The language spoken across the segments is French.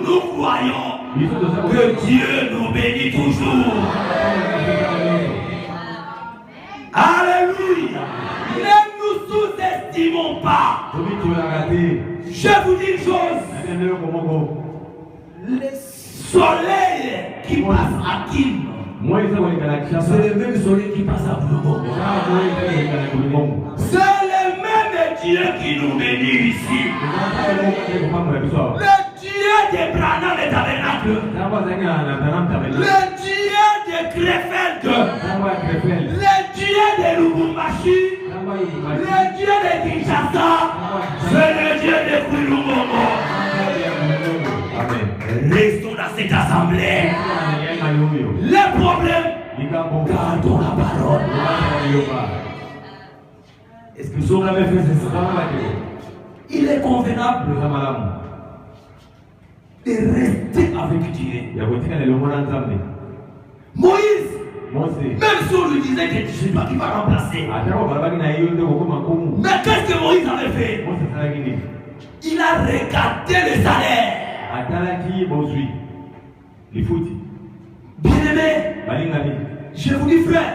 Nous croyons que Dieu nous bénit toujours. Alléluia. Ne nous sous-estimons pas. Je vous dis une chose. Le soleil qui passe à Kim, c'est le même soleil qui passe à Bloumont. C'est le même Dieu qui nous bénit ici. Le Dieu de Branham et Tabernacle. Le Dieu de Krefeld. Le Dieu de Lubumbashi. Le Dieu de Kinshasa. C'est le Dieu de Kulumbomo. Restons dans cette assemblée. Les problèmes, gardons la parole. Est-ce que vous avez fait ça? Il est convenable de rester avec Dieu. Moïse, même si on lui disait que je ne sais pas qui va remplacer. Mais qu'est-ce que Moïse avait fait? Il a regardé le salaire. Bien-aimé, je vous dis frère,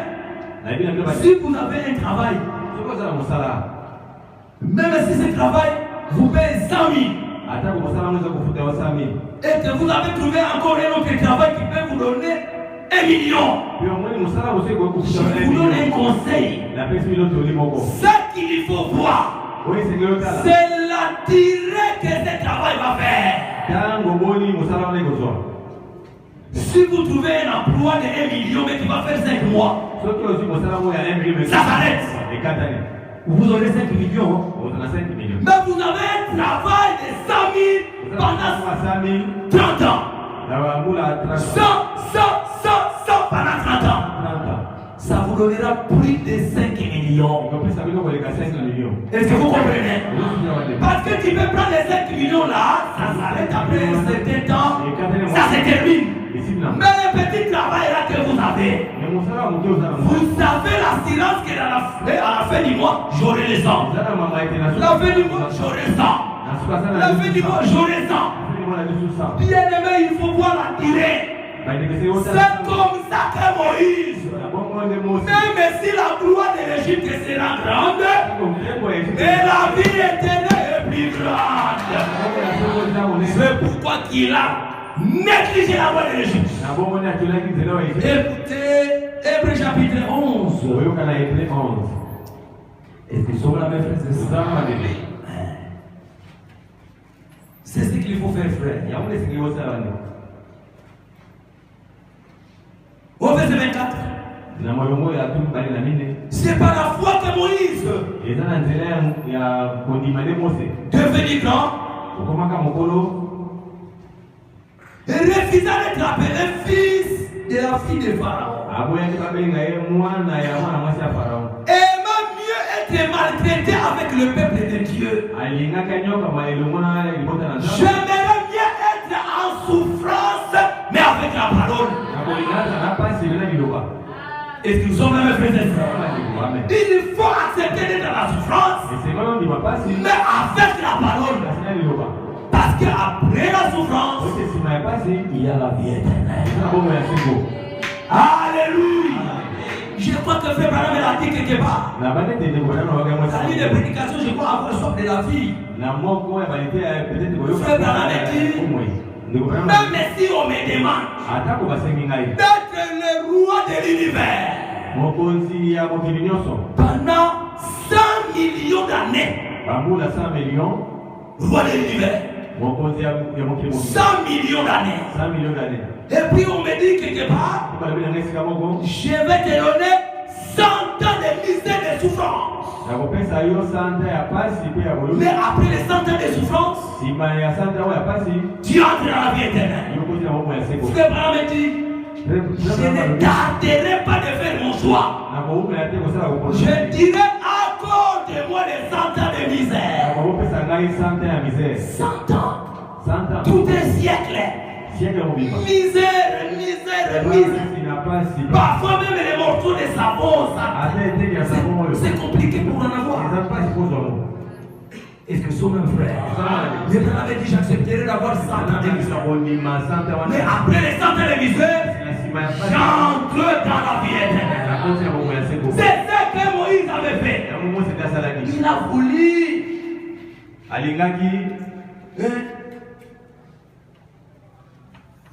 si vous avez un travail, même si ce travail vous paye 100 000, et que vous avez trouvé encore un autre travail qui peut vous donner 1 million, je vous donne un conseil. Ce qu'il faut voir, c'est la durée que ce travail va faire. Si vous trouvez un emploi de 1 million mais qui va faire 5 mois, ça s'arrête. Vous aurez 5 millions. Mais vous avez un travail de 100 000 pendant 30 ans. 100 pendant 30 ans. Ça vous donnera plus de 5 millions. Est-ce que vous comprenez? Parce que tu peux prendre les 5 millions là, ça s'arrête après un certain temps, ça se termine. Mais le petit travail là que vous avez, vous avez l'assurance que à la fin du mois, j'aurai les 100. La fin du mois, j'aurai 100. La fin du mois, j'aurai 100. Bien aimé, il faut voir la durée. C'est comme ça que Moïse, même si la gloire de l'Égypte sera grande, et la vie éternelle est plus grande. C'est pourquoi qu'il a négligé la gloire de l'Égypte. Écoutez, Hébreux chapitre 11. Est-ce que sur la même frère, c'est ce qu'il faut faire, frère. Au verset 24. C'est par la foi que Moïse devenu grand et refusa d'être appelé fils de la fille de Pharaon. Et même mieux être maltraité avec le peuple de Dieu. J'aimerais mieux être en souffrance, mais avec la parole. Est-ce que nous sommes même frères et sœurs? Il faut accepter d'être dans la souffrance, mais avec la parole. Parce qu'après la souffrance, il y a la vie éternelle. Alléluia. Je crois que Frère Branham l'a dit quelque part. La ligne de prédication, je crois avoir soif de la vie. Frère Branham dit, même si on me demande d'être le roi de l'univers pendant 100 millions d'années, roi de l'univers, 100 millions d'années. Et puis on me dit quelque part, je vais te donner 100 ans de misère et de souffrance. Mais après les 100 ans de souffrance, tu entres dans la vie éternelle. Frère Branham dit, je ne tarderai pas de faire mon choix. Je dirai encore de moi les 100 ans de misère. 100 ans. Tout un siècle. Misère. Parfois même les morceaux de savon, c'est compliqué pour en avoir. Est-ce que son même frère? Les frères avaient dit j'accepterai d'avoir 100 ans d'émiseurs. Mais après les 100 ans d'émiseurs, j'entre dans la vie éternelle. C'est ça que Moïse avait fait. Il a voulu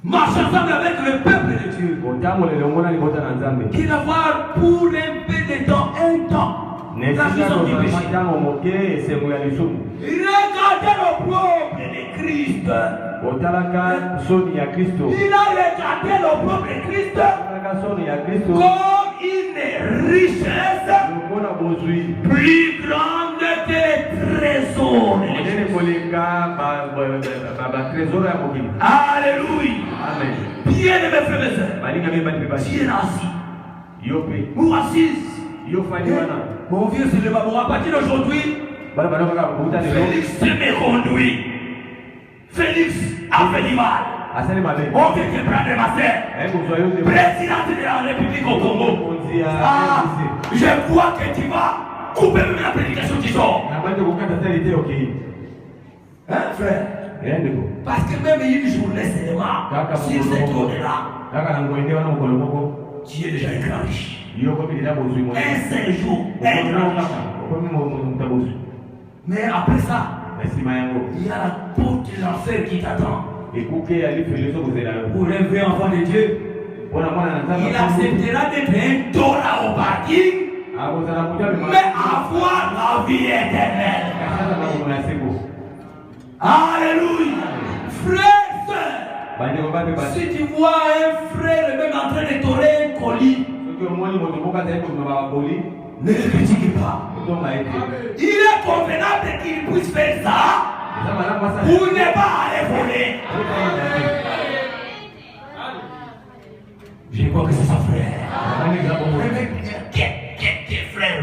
marcher ensemble avec le peuple de Dieu. Qu'il va voir pour un peu de temps, un temps. La maison du péché. Regardez l'opprobre de Christ. Il a regardé l'opprobre de Christ comme une richesse plus grande que les trésors. Alléluia. Bien aimé frères et sœurs, tu es assis ou assise. Mon vieux, c'est le babou. À partir d'aujourd'hui, Félix me conduit. Félix a fait du mal. On vient te prendre ma sœur, présidente de la République au Congo. Je crois que tu vas couper même la prédication du sort. Hein, frère? Parce que même une journée seulement, si c'est trop de là, tu es déjà un grand riche. Un seul jour, un grand riche. Mais après ça, il y a la porte de l'enfer qui t'attend. Pour un vrai enfant de Dieu, il acceptera d'être un Torah au parking, mais avoir la vie éternelle. Alléluia. Frère, si tu vois un frère même en train de torer un colis, ne le critiquez pas. Il est convenable qu'il puisse faire ça pour ne pas aller voler. Je crois que c'est son frère. Quel frère?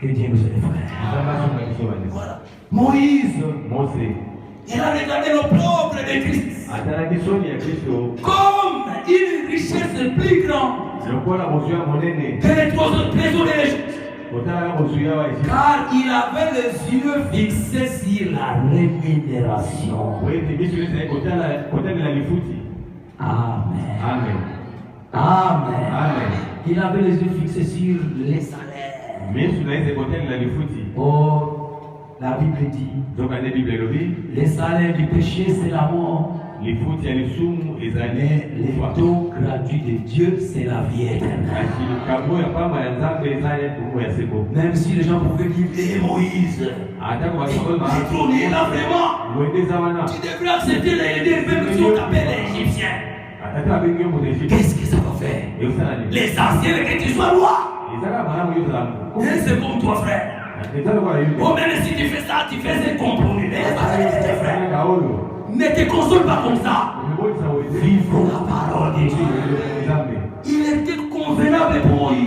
Que Dieu nous aide, frère. Voilà. Moïse, il a regardé l'opprobre de Christ comme une richesse plus grande que les trésors de l'Égypte. Car il avait les yeux fixés sur la rémunération. Amen. Amen. Il avait les yeux fixés sur les salaires. Oh, la Bible dit, les salaires du péché c'est la mort. Mais les dons gratuits de Dieu c'est la vie éternelle. Même si les gens pouvaient dire Moïse, retournez là vraiment, tu devrais accepter les mêmes qui ont tapé les Égyptiens. Qu'est-ce que ça va faire? Les anciens que tu sois roi. C'est comme toi frère. Oh, même si tu fais ça, tu fais un compromis. Ne te console pas comme ça. Vivons la parole de Dieu. Il était convenable pour lui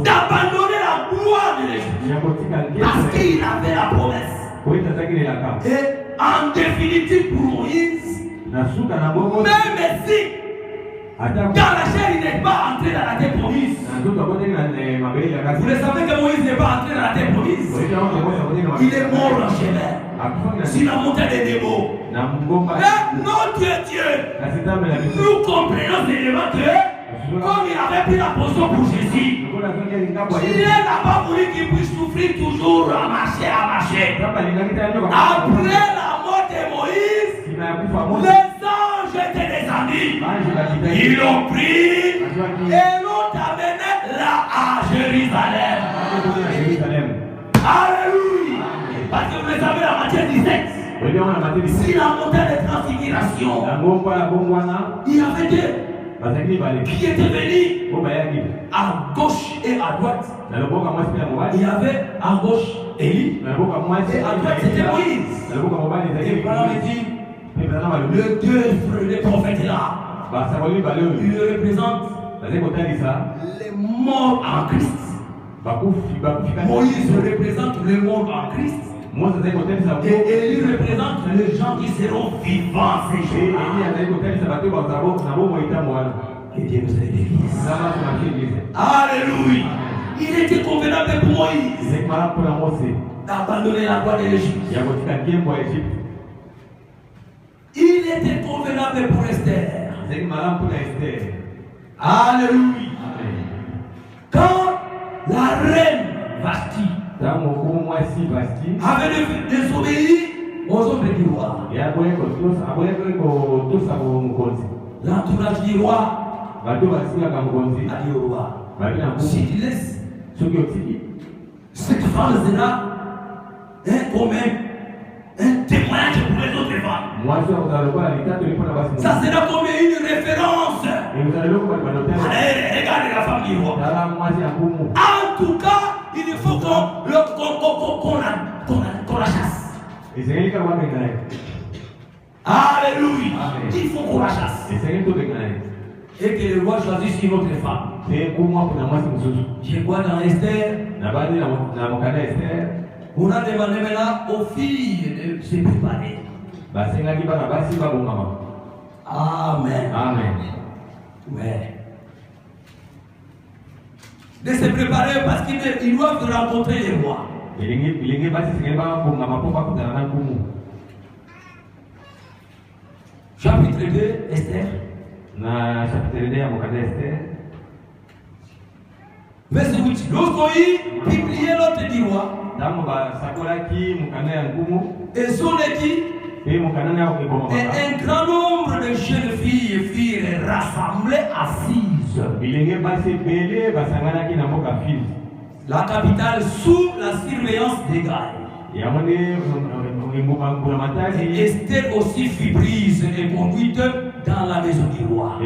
d'abandonner la gloire de l'Égypte parce qu'il avait la promesse. Et en définitive pour Moïse, même si dans la chair il n'est pas entré dans la terre promise. Vous le savez que Moïse n'est pas entré dans la terre promise. Il est mort en chemin sur la montagne des Nebo. Mais notre Dieu, nous comprenons éléments que comme il avait pris la position pour Jésus, il n'a pas voulu qu'il puisse souffrir toujours à marcher. Après la mort de Moïse, les anges étaient des amis. Ils l'ont pris et l'ont amené là à Jérusalem. Alléluia. Parce que vous le savez, la matière du sexe, si la montagne de transfiguration, il y avait deux qui étaient venus à gauche et à droite. Il y avait à gauche Élie et à droite c'était Moïse. Et voilà, on dit le deux les prophètes là, il représente les morts en Christ. Moïse représente le monde en Christ. Et Élie représente les gens qui seront vivants ces jours-là. Que Dieu nous aide, l'Église. Alléluia. Il était convenable pour Moïse d'abandonner la voie de l'Égypte. Il était convenable pour Esther. Alléluia. Quand la reine Vasti avait désobéi aux ordres du roi, l'entourage du roi a dit au roi, si tu laisses cette femme là comme un témoignage pour les autres femmes, ça sera comme une référence. Allez, regardez la femme du roi. En tout cas, il faut qu'on la chasse. Alléluia. Il faut qu'on la chasse. Et que le roi choisisse une autre femme. Je vois dans Esther, on a demandé maintenant aux filles de se préparer. Amen. Amen. Ouais. De se préparer parce qu'ils doivent rencontrer les rois. Chapitre 2, Esther. Verset 8. Lorsqu'il publiait l'ordre du roi, et son équipe, et un grand nombre de jeunes filles furent rassemblées assises. La capitale sous la surveillance des gars. Et Esther aussi fut prise et conduite dans la maison du roi.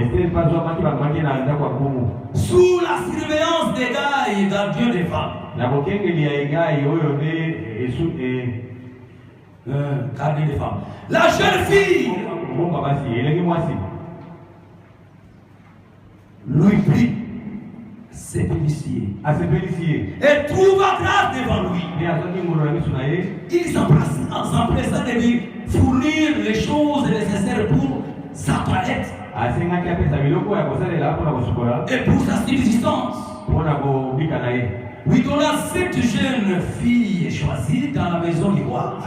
Sous la surveillance des gars et gardiens des femmes. Gardien des femmes. La jeune fille lui prit ses policiers et trouva grâce devant lui. Il s'empressa de lui fournir les choses nécessaires pour sa toilette et pour sa subsistance. Lui donna cette jeune fille choisie dans la maison du roi.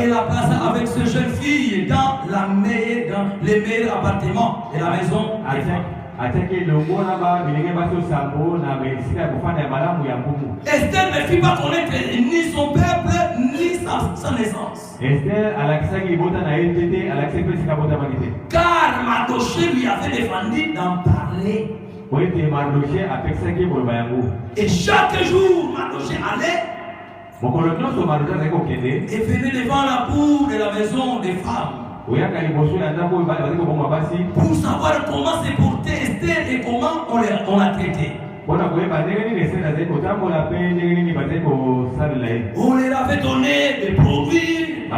Et la plaça avec cette jeune fille dans les meilleurs appartements de la maison. Esther ne fit pas connaître ni son peuple ni sa naissance. Car Mardoché lui avait défendu d'en parler. Et chaque jour, Mardoché allait et venait devant la cour de la maison des femmes pour savoir comment se portait Esther et comment on l'a traité. On leur avait donné des produits